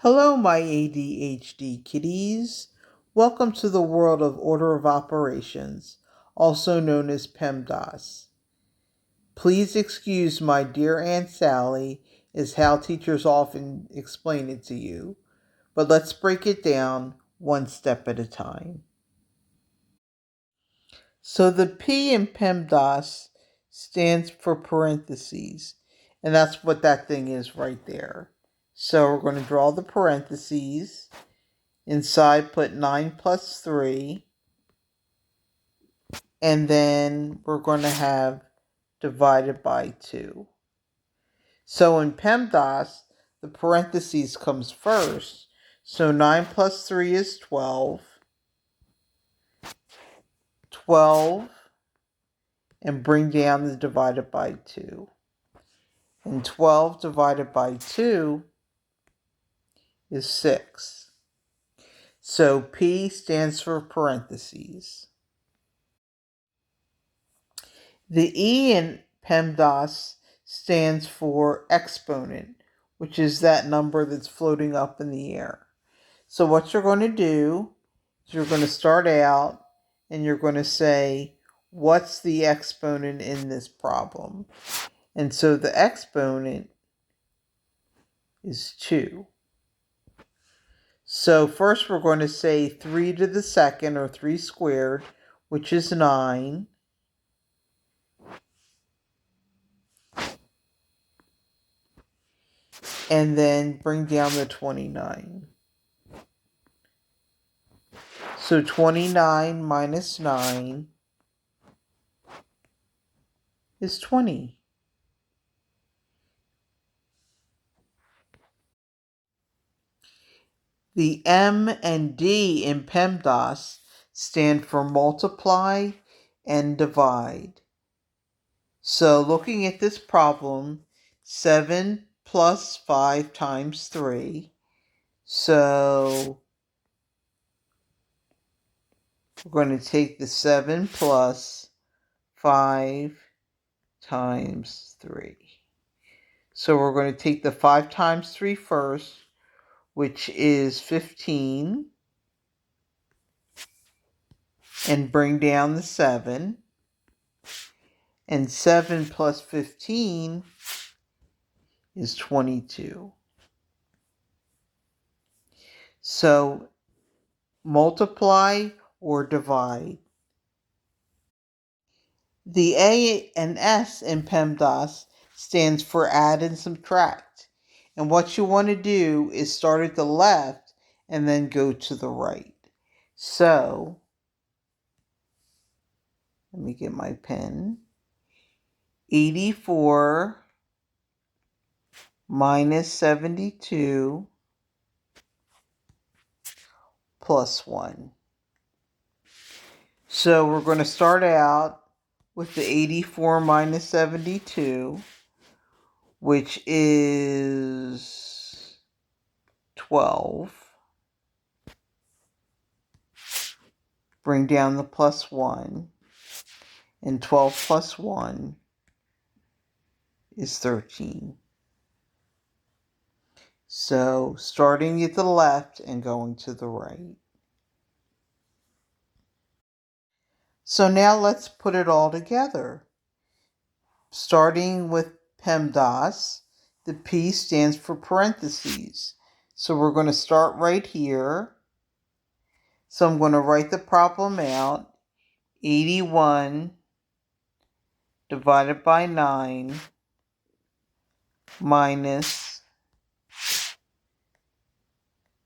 Hello, my ADHD kitties. Welcome to the world of Order of Operations, also known as PEMDAS. Please excuse my dear Aunt Sally, is how teachers often explain it to you, but let's break it down one step at a time. So the P in PEMDAS stands for parentheses, and that's what that thing is right there. So we're going to draw the parentheses. Inside, put 9 plus 3. And then we're going to have divided by 2. So in PEMDAS, the parentheses comes first. So 9 plus 3 is 12. 12. And bring down the divided by 2. And 12 divided by 2 is 6. So P stands for parentheses. The E in PEMDAS stands for exponent, which is that number that's floating up in the air. So what you're going to do is you're going to start out and you're going to say, what's the exponent in this problem? And so the exponent is 2. So first we're going to say 3 to the second, or 3 squared, which is 9. And then bring down the 29. So 29 minus 9 is 20. The M and D in PEMDAS stand for multiply and divide. So looking at this problem, 7 plus 5 times 3. So we're going to take the 7 plus 5 times 3. So we're going to take the 5 times 3 first, which is 15, and bring down the 7. And 7 plus 15 is 22. So multiply or divide. The A and S in PEMDAS stands for add and subtract. And what you want to do is start at the left and then go to the right. So let me get my pen. 84 minus 72 plus 1. So we're going to start out with the 84 minus 72, which is 12. Bring down the plus 1. And 12 plus 1 is 13. So starting at the left and going to the right. So now let's put it all together. Starting with PEMDAS, the P stands for parentheses. So we're going to start right here. So I'm going to write the problem out. 81 divided by 9 minus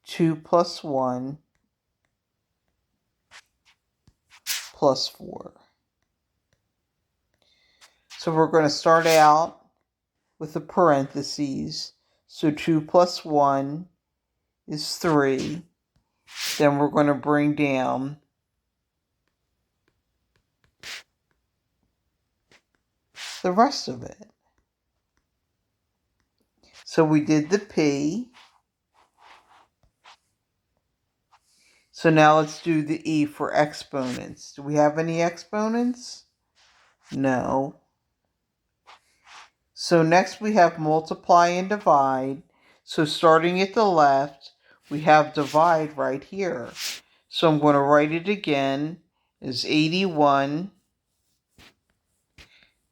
2 plus 1 plus 4. So we're going to start out with the parentheses. So 2 plus 1 is 3. Then we're going to bring down the rest of it. So we did the P. So now let's do the E for exponents. Do we have any exponents? No. So next we have multiply and divide. So starting at the left, we have divide right here. So I'm going to write it again as 81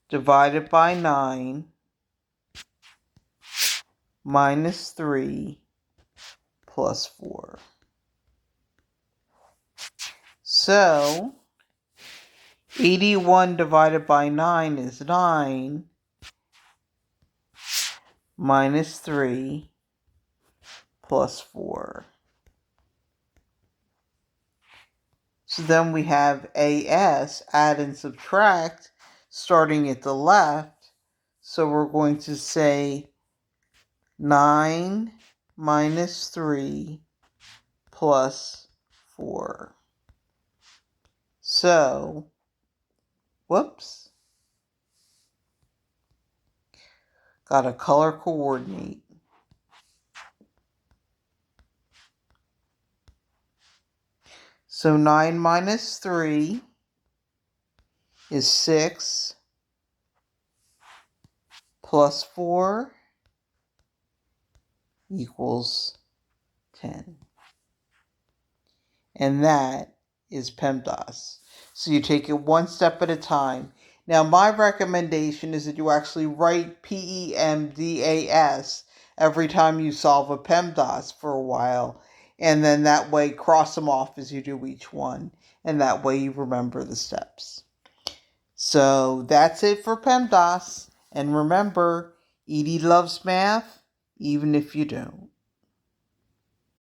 divided by 9 minus 3 plus 4. So 81 divided by 9 is 9 minus 3 plus 4. So then we have AS, add and subtract, starting at the left. So we're going to say 9 minus 3 plus 4. So, whoops, got to color coordinate. So 9 minus 3 is 6 plus 4 equals 10. And that is PEMDAS. So you take it one step at a time. Now my recommendation is that you actually write PEMDAS every time you solve a PEMDAS for a while. And then that way cross them off as you do each one. And that way you remember the steps. So that's it for PEMDAS. And remember, Edie loves math, even if you don't.